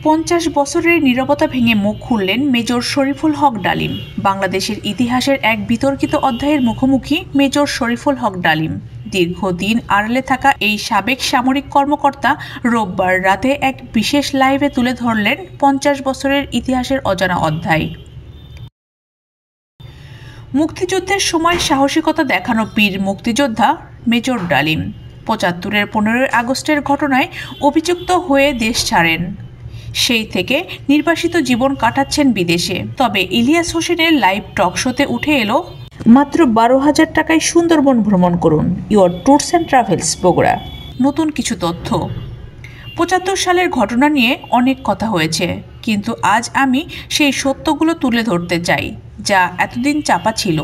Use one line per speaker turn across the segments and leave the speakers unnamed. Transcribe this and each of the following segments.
50 বছরের নীরবতা ভেঙে মুখ খুললেন মেজর শরীফুল হক ডালিম। বাংলাদেশের ইতিহাসের এক বিতর্কিত অধ্যায়ের মুখোমুখি মেজর শরীফুল হক ডালিম। দীর্ঘদিন আড়ালে থাকা এই সাবেক সামরিক কর্মকর্তা রোববার রাতে এক বিশেষ লাইভে তুলে ধরলেন 50 বছরের ইতিহাসের অজানা অধ্যায়। মুক্তিযুদ্ধের সময় সাহসিকতা দেখানো বীর মুক্তিযোদ্ধা মেজর ডালিম 75-এর 15 আগস্টের ঘটনায় অভিযুক্ত হয়ে দেশ ছাড়েন। সেই থেকে নির্বাসিত জীবন কাটাচ্ছেন বিদেশে। তবে ইলিয়াস হোসেনের লাইভ টক শোতে উঠে এলো মাত্র 12,000 টাকায় সুন্দরবন ভ্রমণ করুন, your tours and travels Bogura. নতুন কিছু তথ্য। 75 সালের ঘটনা নিয়ে অনেক কথা হয়েছে, কিন্তু আজ আমি সেই সত্যগুলো তুলে ধরতে চাই যা এতদিন চাপা ছিল।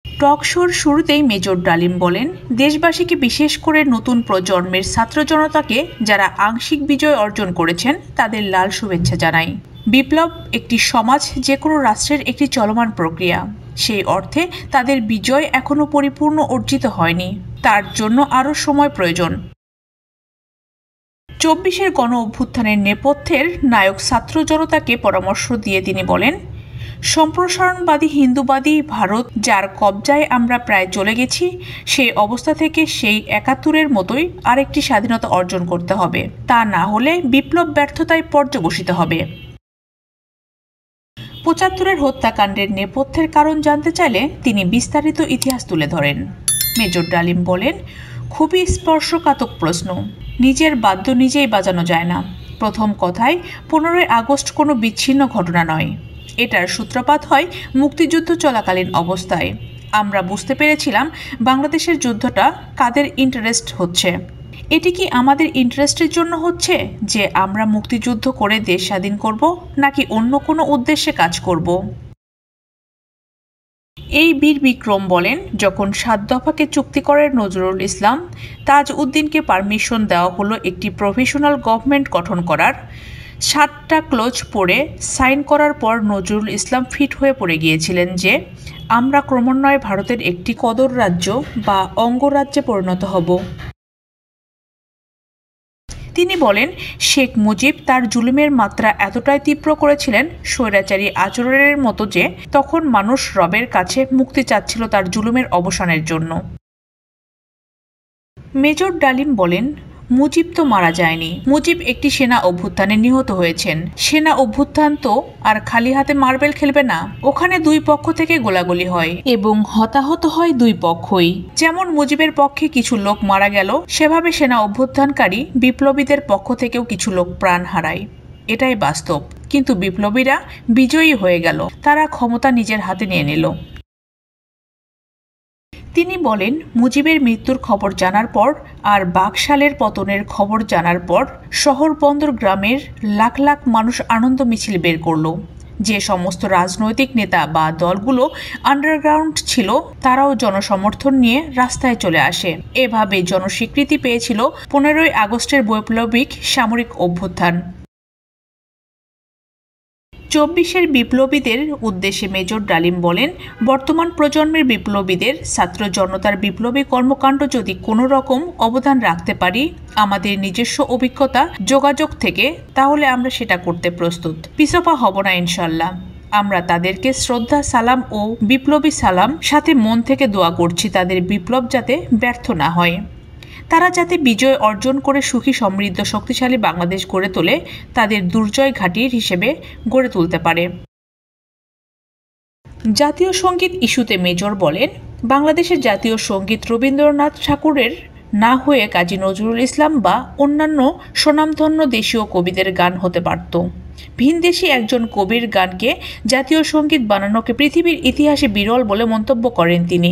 টক শোর শুরুতেই মেজর ডালিম বলেন, দেশবাসীকে, বিশেষ করে নতুন প্রজন্মের ছাত্র জনতাকে যারা আংশিক বিজয় অর্জন করেছেন তাদের লাল শুভেচ্ছা জানাই। বিপ্লব একটি সমাজ, যে কোনো রাষ্ট্রের একটি চলমান প্রক্রিয়া। সেই অর্থে তাদের বিজয় এখনও পরিপূর্ণ অর্জিত হয়নি, তার জন্য আরও সময় প্রয়োজন। 24-এর গণ অভ্যুত্থানের নেপথ্যের নায়ক ছাত্র জনতাকে পরামর্শ দিয়ে তিনি বলেন, সম্প্রসারণবাদী হিন্দুবাদী ভারত যার কবজায় আমরা প্রায় চলে গেছি, সেই অবস্থা থেকে সেই 71-এর মতোই আরেকটি স্বাধীনতা অর্জন করতে হবে। তা না হলে বিপ্লব ব্যর্থতায় পর্যবসিত হবে। 75-এর হত্যাকাণ্ডের নেপথ্যের কারণ জানতে চাইলে তিনি বিস্তারিত ইতিহাস তুলে ধরেন। মেজর ডালিম বলেন, খুবই স্পর্শকাতর প্রশ্ন। নিজের বাদ্য নিজেই বাজানো যায় না। প্রথম কথায় 15 আগস্ট কোনো বিচ্ছিন্ন ঘটনা নয়। এটার সূত্রপাত হয় মুক্তিযুদ্ধ চলাকালীন অবস্থায়। আমরা বুঝতে পেরেছিলাম বাংলাদেশের যুদ্ধটা কাদের ইন্টারেস্ট হচ্ছে। এটি কি আমাদের ইন্টারেস্টের জন্য হচ্ছে যে আমরা মুক্তিযুদ্ধ করে দেশ স্বাধীন করব, নাকি অন্য কোনো উদ্দেশ্যে কাজ করব? এই বীর বিক্রম বলেন, যখন 7 দফাকে চুক্তি করে নজরুল ইসলাম তাজউদ্দিনকে পারমিশন দেওয়া হলো একটি প্রফেশনাল গভর্নমেন্ট গঠন করার, 7টা ক্লোজ পড়ে সাইন করার পর নজরুল ইসলাম ফিট হয়ে পড়ে গিয়েছিলেন যে আমরা ক্রমান্বয়ে ভারতের একটি কদর রাজ্য বা অঙ্গরাজ্যে পরিণত হব। তিনি বলেন, শেখ মুজিব তার জুলুমের মাত্রা এতটাই তীব্র করেছিলেন স্বৈরাচারী আচরণের মতো যে তখন মানুষ রবের কাছে মুক্তি চাচ্ছিল তার জুলুমের অবসানের জন্য। মেজর ডালিম বলেন, মুজিব তো মারা যায়নি। মুজিব একটি সেনা অভ্যুত্থানে নিহত হয়েছেন। সেনা অভ্যুত্থান তো আর খালি হাতে মার্বেল খেলবে না। ওখানে দুই পক্ষ থেকে গোলাগুলি হয় এবং হতাহত হয় দুই পক্ষই। যেমন মুজিবের পক্ষে কিছু লোক মারা গেল, সেভাবে সেনা অভ্যুত্থানকারী বিপ্লবীদের পক্ষ থেকেও কিছু লোক প্রাণ হারায়। এটাই বাস্তব। কিন্তু বিপ্লবীরা বিজয়ী হয়ে গেল, তারা ক্ষমতা নিজের হাতে নিয়ে নিল। তিনি বলেন, মুজিবের মৃত্যুর খবর জানার পর আর বাকশালের পতনের খবর জানার পর শহর বন্দর গ্রামের লাখ লাখ মানুষ আনন্দ মিছিল বের করল। যে সমস্ত রাজনৈতিক নেতা বা দলগুলো আন্ডারগ্রাউন্ড ছিল তারাও জনসমর্থন নিয়ে রাস্তায় চলে আসে। এভাবে জনস্বীকৃতি পেয়েছিল 15 আগস্টের বৈপ্লবিক সামরিক অভ্যুত্থান। 24-এর বিপ্লবীদের উদ্দেশ্যে মেজর ডালিম বলেন, বর্তমান প্রজন্মের বিপ্লবীদের, ছাত্র জনতার বিপ্লবী কর্মকাণ্ড যদি কোনো রকম অবদান রাখতে পারি আমাদের নিজস্ব অভিজ্ঞতা যোগাযোগ থেকে, তাহলে আমরা সেটা করতে প্রস্তুত। পিছপা হব না ইনশাল্লাহ। আমরা তাদেরকে শ্রদ্ধা সালাম ও বিপ্লবী সালাম সাথে মন থেকে দোয়া করছি তাদের বিপ্লব যাতে ব্যর্থ না হয়। তারা যাতে বিজয় অর্জন করে সুখী সমৃদ্ধ শক্তিশালী বাংলাদেশ গড়ে তোলে, তাদের দুর্জয় ঘাঁটি হিসেবে গড়ে তুলতে পারে। জাতীয় সঙ্গীত ইস্যুতে মেজর বলেন, বাংলাদেশের জাতীয় সঙ্গীত রবীন্দ্রনাথ ঠাকুরের না হয়ে কাজী নজরুল ইসলাম বা অন্যান্য স্বনামধন্য দেশীয় কবিদের গান হতে পারত। ভিনদেশী একজন কবির গানকে জাতীয় সঙ্গীত বানানোকে পৃথিবীর ইতিহাসে বিরল বলে মন্তব্য করেন তিনি।